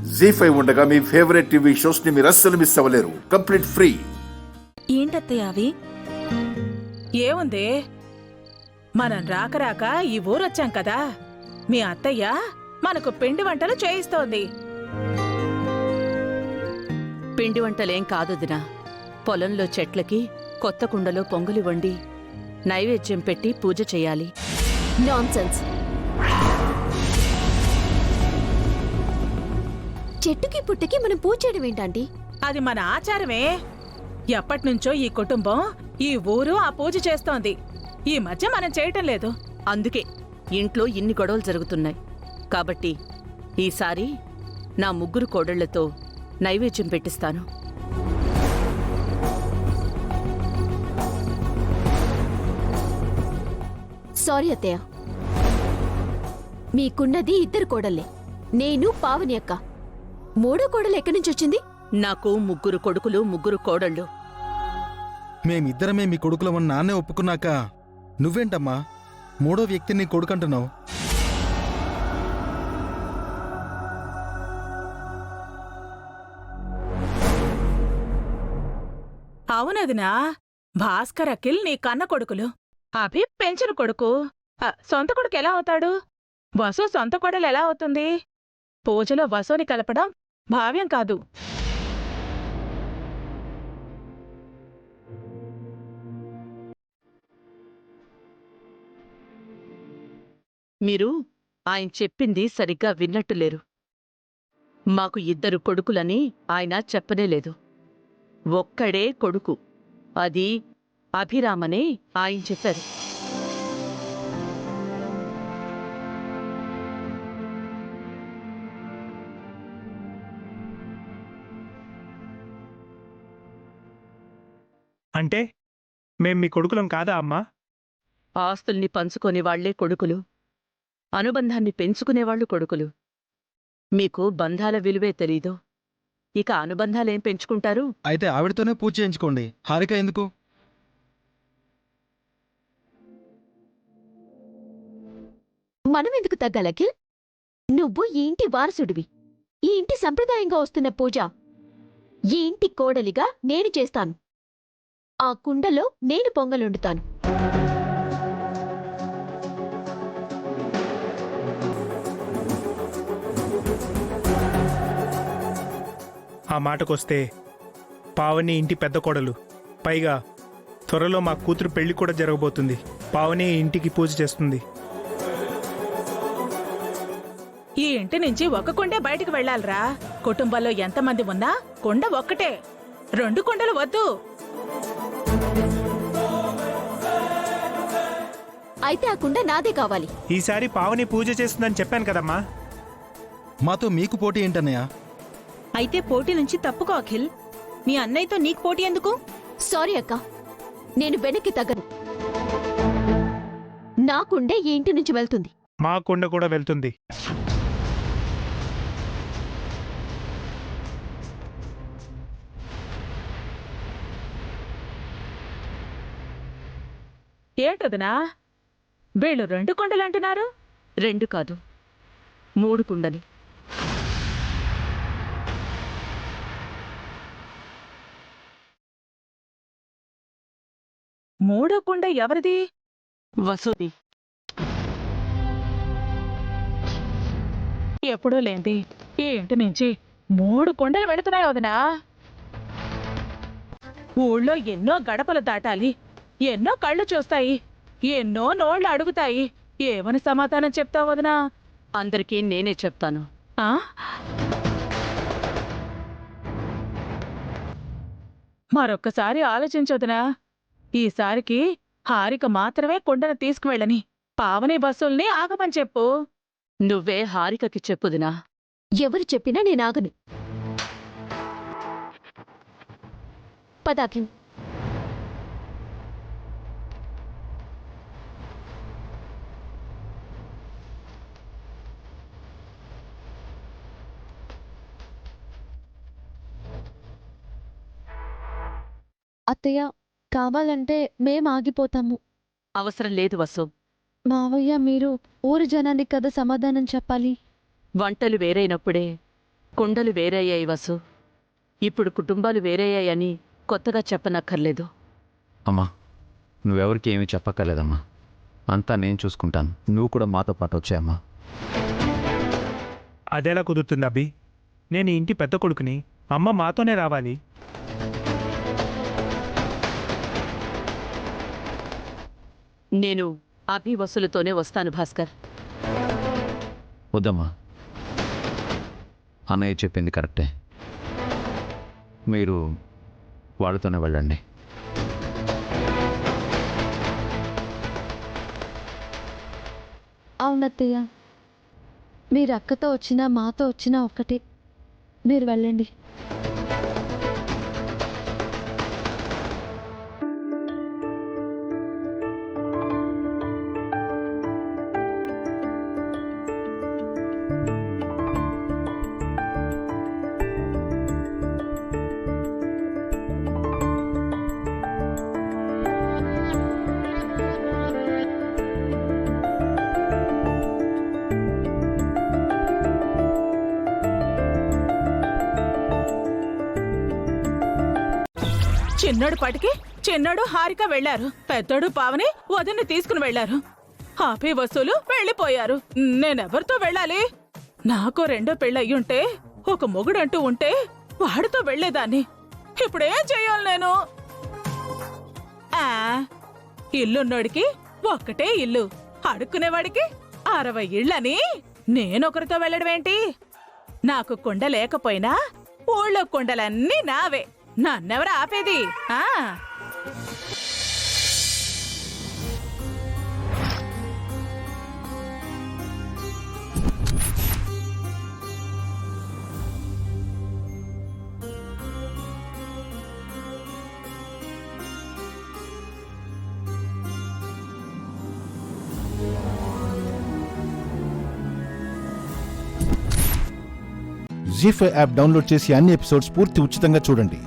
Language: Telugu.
జీ5 ఉండగా మీ ఫేవరెట్ టీవీ షోస్ ని మీరు అస్సలు మిస్ అవ్వలేరు. Complete free. ఏంటత్తయ్య అవి? ఏముంది, మనం రాక రాక ఈ ఊరొచ్చాం కదా, మీ అత్తయ్య మనకు పిండి వంటలు చేయిస్తోంది. పిండి వంటలేం కాదొదినా. పొలంలో చెట్లకి కొత్త కుండలో పొంగలి వండి నైవేద్యం పెట్టి పూజ చెయ్యాలి. నాన్సెన్స్. చెట్టుకి పుట్టకి మనం పూజ చేయడం ఏంటండి? అది మన ఆచారమే. ఎప్పటినుంచో ఈ కుటుంబం ఈ ఊరు ఆ పూజ చేస్తోంది. ఈ మధ్య మనం చేయటం లేదు. అందుకే ఇంట్లో ఇన్ని గొడవలు జరుగుతున్నాయి. కాబట్టి ఈసారి నా ముగ్గురు కోడళ్లతో నైవేద్యం పెట్టిస్తాను. సారీ అత్తయ్య, మీకున్నది ఇద్దరు కోడళ్లే, నేను పావని అక్క. మూడో కోడలు ఎక్కడి నుంచి వచ్చింది? నాకు ముగ్గురు కొడుకులు, ముగ్గురు కోడళ్ళు. మేమిద్దరమే మీ కొడుకులమని నాన్నే ఒప్పుకున్నాక నువ్వేంటమ్మా మూడో వ్యక్తిని కొడుకంటున్నావు? అవునదినా, భాస్కర్ అఖిల్ నీ కన్న కొడుకులు, అభి పెంచిన కొడుకు. సొంత కొడుకు ఎలా అవుతాడు? వసు సొంత కొడలు ఎలా అవుతుంది? పూజలో వసుని కలపడం భావ్యం కాదు. మీరు ఆయన చెప్పింది సరిగ్గా విన్నట్టులేరు. మాకు ఇద్దరు కొడుకులని ఆయన చెప్పనేలేదు. ఒక్కడే కొడుకు, అది అభిరామనే ఆయన చెప్పారు. అంటే మేం మీ కొడుకులం కాదా అమ్మా? ఆస్తుల్ని పంచుకునే వాళ్లే కొడుకులు, అనుబంధాన్ని పెంచుకునేవాళ్లు కొడుకులు. మీకు బంధాల విలువే తెలీదు, ఇక అనుబంధాలేం పెంచుకుంటారు? అయితే ఆవిడతోనే పూజ చేయించుకోండి. హారిక ఎందుకు? మనం ఎందుకు తగ్గాలకి? నువ్వు ఈ ఇంటి వారసుడివి. ఈ ఇంటి సంప్రదాయంగా వస్తున్న పూజ ఈ ఇంటి కోడలిగా నేను చేస్తాను. ఆ కుండలో నేను పొంగలుండుతాను. ఆ మాటకొస్తే పావని ఇంటి పెద్ద కోడలు. పైగా త్వరలో మా కూతురు పెళ్లి కూడా జరగబోతుంది. పావని ఇంటికి పూజ చేస్తుంది. ఈ ఇంటి నుంచి ఒక కుండే బయటికి వెళ్ళాలిరా. కుటుంబంలో ఎంతమంది ఉన్నా కుండ ఒక్కటే, 2 కుండలు వద్దు. అయితే ఆ కుండ నాదే కావాలి. ఈసారి పావని పూజ చేస్తుందని చెప్పాను కదమ్మా. మాతో మీకు పోటీ ఏంటన్నయ్య? అయితే పోటీ నుంచి తప్పుకో అఖిల్. మీ అన్నయ్యతో నీకు పోటీ ఎందుకు? సారీ అక్క, నేను వెనక్కి తగ్గను. నా కుండే ఈ ఇంటి నుంచి వెళ్తుంది. మా కుండ కూడా వెళ్తుంది. ఏంటదినా, వీళ్ళు 2 కుండలు అంటున్నారు? 2 కాదు, 3 కుండలు. మూడో కుండ ఎవరిది? వసుది. ఎప్పుడూ లేంది ఈ ఇంటి నుంచి 3 కుండలు వెళుతున్నాయి వదినా. ఊళ్ళో ఎన్నో గడపలు దాటాలి, ఎన్నో కళ్ళు చూస్తాయి, ఎన్నో నోళ్లు అడుగుతాయి. ఏమని సమాధానం చెప్తావు వదినా? అందరికీ నేనే చెప్తాను. ఆ? మరొక్కసారి ఆలోచించొదినా. ఈసారికి హారిక మాత్రమే కుండను తీసుకువెళ్ళని, పావని బస్సుల్ని ఆగమని చెప్పు. నువ్వే హారికకి చెప్పుదినా. ఎవరు చెప్పినా నేనాగను. పదాకి అత్తయ్య, కావాలంటే మేం ఆగిపోతాము. అవసరం లేదు వసు. మావయ్య, మీరు ఊరి జనానికి కదా సమాధానం చెప్పాలి. వంటలు వేరైనప్పుడే కుండలు వేరయ్యాయి వసు. ఇప్పుడు కుటుంబాలు వేరయ్యాయని కొత్తగా చెప్పనక్కర్లేదు. అమ్మా, నువ్వెవరికి ఏమీ చెప్పక్కర్లేదమ్మా. అంతా నేను చూసుకుంటాను. నువ్వు కూడా మాతో పాటు వచ్చాయమ్మా. అదెలా కుదురుతుంది అభి? నేను ఈ ఇంటి పెద్ద కొడుకుని. అమ్మ మాతోనే రావాలి. నేను అభి వసులతోనే వస్తాను భాస్కర్. వద్దమ్మా, అన్నయ్య చెప్పింది కరెక్టే. మీరు వాళ్ళతోనే వెళ్ళండి. అవునత్తయ్య, మీరు అక్కతో వచ్చినా మాతో వచ్చినా ఒక్కటే. మీరు వెళ్ళండి. చిన్నోడు పాటికి చిన్నోడు హారిక వెళ్లారు. పెద్దోడు పావని వదిన్ని తీసుకుని వెళ్లారు. హాపీ వసూలు వెళ్లిపోయారు. నేనెవరితో వెళ్ళాలి? నాకు రెండో పెళ్ళయ్యుంటే ఒక మొగుడంటూ ఉంటే వాడితో వెళ్లేదాన్ని. ఇప్పుడేం చెయ్యాలి నేను? ఇల్లున్నోడికి ఒక్కటే ఇల్లు, అడుక్కునేవాడికి 60 ఇళ్ళని నేనొకరితో వెళ్ళడమేంటి? నాకు కుండ లేకపోయినా ఊళ్ళో కుండలన్నీ నావే. నన్నెవరు ఆపేది? జీ5 యాప్ డౌన్లోడ్ చేసి అన్ని ఎపిసోడ్స్ పూర్తి ఉచితంగా చూడండి.